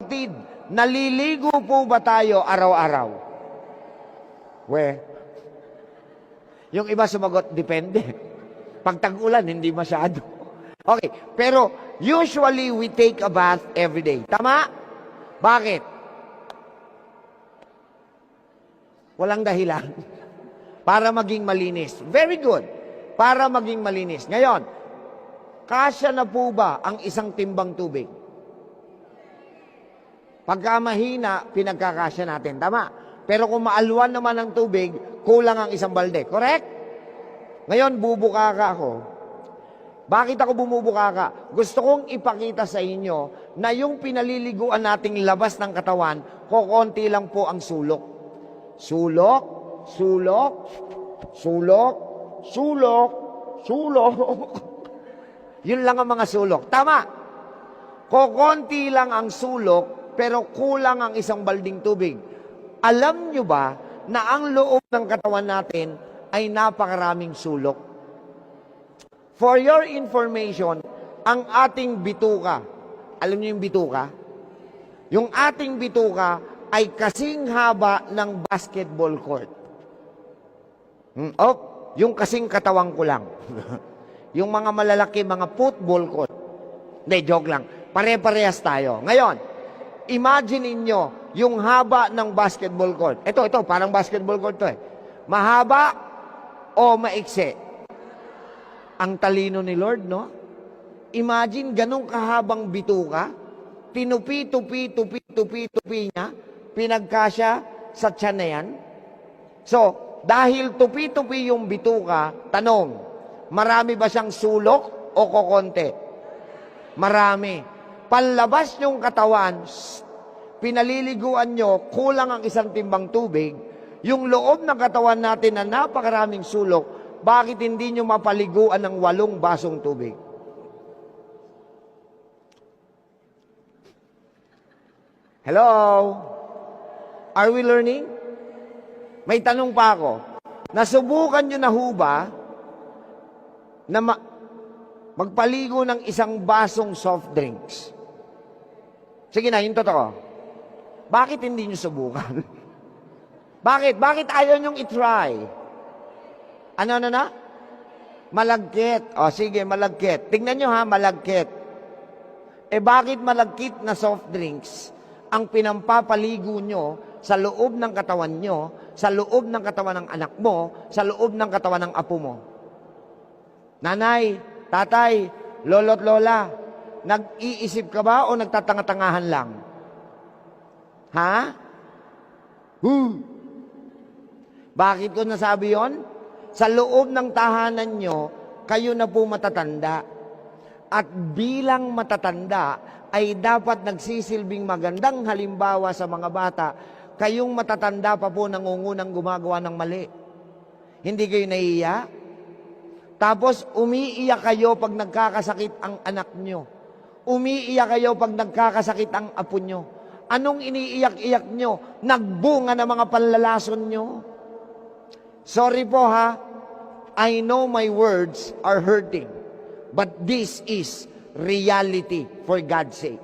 kapatid, naliligo po ba tayo araw-araw? Yung iba sumagot, depende. Pag tag-ulan, hindi masyado. Okay, pero usually we take a bath every day. Tama? Bakit? Walang dahilan. Para maging malinis. Very good. Para maging malinis. Ngayon, kasya na po ba ang isang timbang tubig? Pagka mahina, pinagkakasya natin. Tama. Pero kung maalwan naman ang tubig, kulang ang isang balde. Correct? Ngayon, bubukaka ako. Bakit ako bumubukaka? Gusto kong ipakita sa inyo na yung pinaliliguan nating labas ng katawan, kokonti lang po ang sulok. Sulok, sulok, sulok, sulok, sulok. Yun lang ang mga sulok. Tama. Kokonti lang ang sulok, pero kulang ang isang balding tubig. Alam nyo ba na ang loob ng katawan natin ay napakaraming sulok? For your information, ang ating bituka, alam niyo yung bituka? Yung ating bituka ay kasing haba ng basketball court. Yung kasing katawang ko lang. Yung mga malalaki, mga football court. Hindi, joke lang. Pare-parehas tayo. Ngayon, imagine ninyo yung haba ng basketball court. Ito, parang basketball court to eh. Mahaba o maikse? Ang talino ni Lord, no? Imagine, ganun kahabang bituka, tinupi niya, pinagkasya sa tiyan na yan. So, dahil tupi-tupi yung bituka, tanong, marami ba siyang sulok o kokonti? Marami. Panlabas yung katawan, pinaliliguan nyo, kulang ang isang timbang tubig, yung loob ng katawan natin na napakaraming sulok, bakit hindi nyo mapaliguan ng 8 basong tubig? Hello? Are we learning? May tanong pa ako. Nasubukan nyo na ho ba na magpaligo ng 1 basong soft drinks? Sige na, yung totoo. Bakit hindi nyo subukan? Bakit? Bakit ayaw nyong itry? Ano na? Malagkit. O sige, malagkit. Tingnan nyo ha, malagkit. Bakit malagkit na soft drinks ang pinampapaligo nyo sa loob ng katawan nyo, sa loob ng katawan ng anak mo, sa loob ng katawan ng apo mo? Nanay, tatay, lolo't lola, nag-iisip ka ba o nagtatanga-tangahan lang? Ha? Bakit ko nasabi yon? Sa loob ng tahanan nyo, kayo na po matatanda. At bilang matatanda, ay dapat nagsisilbing magandang halimbawa sa mga bata. Kayong matatanda pa po nangungunang gumagawa ng mali. Hindi kayo naiiya? Tapos umiiyak kayo pag nagkakasakit ang anak nyo. Umiiyak kayo pag nagkakasakit ang apo nyo. Anong iniiyak-iyak nyo? Nagbunga na mga panlalason nyo. Sorry po ha, I know my words are hurting, but this is reality for God's sake.